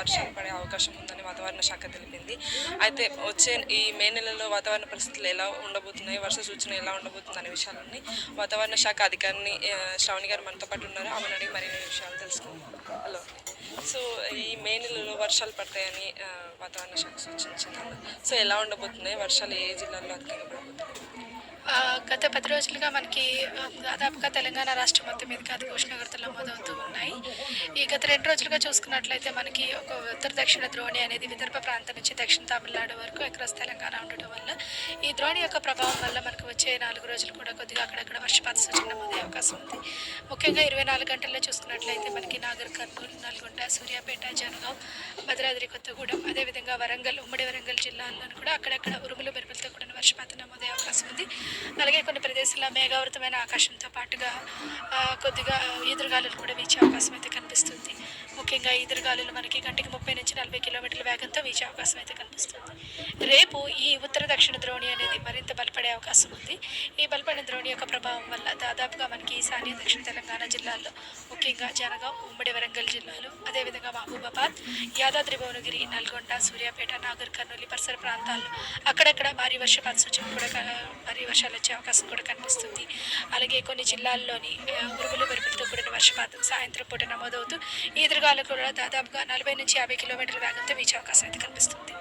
వర్షాలు పడే అవకాశం ఉందని వాతావరణ శాఖ తెలిపింది. అయితే వచ్చే ఈ మే నెలలో వాతావరణ పరిస్థితులు ఎలా ఉండబోతున్నాయి, వర్ష సూచన ఎలా ఉండబోతుంది అనే విషయాలన్నీ వాతావరణ శాఖ అధికారిని శ్రావణి గారు మనతో పాటు ఉన్నారు. ఆమెను అడిగి మరిన్ని విషయాలు తెలుసుకుందాం. హలో. సో ఈ మే నెలలో వర్షాలు పడతాయని వాతావరణ శాఖ సూచించింది. సో ఎలా ఉండబోతున్నాయి వర్షాలు, ఏ జిల్లాల్లో అధికంగా పడబోతున్నాయి? గత 10 రోజులుగా మనకి దాదాపుగా తెలంగాణ రాష్ట్రం మొత్తం మీదకి అతి ఉష్ణోగ్రతలు నమోదవుతూ ఉన్నాయి. ఈ గత 2 రోజులుగా చూసుకున్నట్లయితే మనకి ఒక ఉత్తర దక్షిణ ద్రోణి అనేది విదర్భ ప్రాంతం నుంచి దక్షిణ తమిళనాడు వరకు అక్రాస్ తెలంగాణ ఉండటం వల్ల ఈ ద్రోణి యొక్క ప్రభావం వల్ల మనకు వచ్చే 4 రోజులు కూడా కొద్దిగా అక్కడక్కడ వర్షపాత సూచన నమోదే అవకాశం ఉంది. ముఖ్యంగా 24 గంటల్లో చూసుకున్నట్లయితే మనకి నాగర్ కర్నూలు, నల్గొండ, సూర్యాపేట, జనగాం, భద్రాద్రి కొత్తగూడెం, అదేవిధంగా వరంగల్, ఉమ్మడి వరంగల్ జిల్లాల్లోనూ కూడా అక్కడక్కడ ఉరుములు మెరుపులతో కూడిన వర్షపాతం నమోదే అవకాశం ఉంది. అలాగే కొన్ని ప్రదేశాల్లో మేఘావృతమైన ఆకాశంతో పాటుగా కొద్దిగా ఈదురుగాలులు కూడా వీచే అవకాశం అయితే కనిపిస్తుంది. ముఖ్యంగా ఈదురుగాలులు మనకి గంటకి 30 నుంచి 40 కిలోమీటర్ల వేగంతో వీచే అవకాశం అయితే కనిపిస్తుంది. రేపు ఈ ఉత్తర దక్షిణ ద్రోణి అనేది మరింత బలపడే అవకాశం ఉంది. ఈ బలపడిన ద్రోణి యొక్క ప్రభావం వల్ల దాదాపుగా మనకి ఈశాన్య దక్షిణ తెలంగాణ జిల్లాల్లో ముఖ్యంగా జనగాం, ఉమ్మడి వరంగల్ జిల్లాలు, అదేవిధంగా మహబూబాబాద్, యాదాద్రి భువనగిరి, నల్గొండ, సూర్యాపేట, నాగర్ కర్నూలు పరిసర ప్రాంతాల్లో అక్కడక్కడ భారీ వర్షపాత సూచన కూడా భారీ వర్షాలు వచ్చే అవకాశం కూడా కనిపిస్తుంది. అలాగే కొన్ని జిల్లాల్లోని ఉరుములు మెరుపులతో కూడిన వర్షపాతం సాయంత్రం పూట నమోదవుతూ ఈదురుగాలు కూడా దాదాపుగా 40 నుంచి 50 కిలోమీటర్ల వేగంతో వీచే అవకాశం అయితే కనిపిస్తుంది.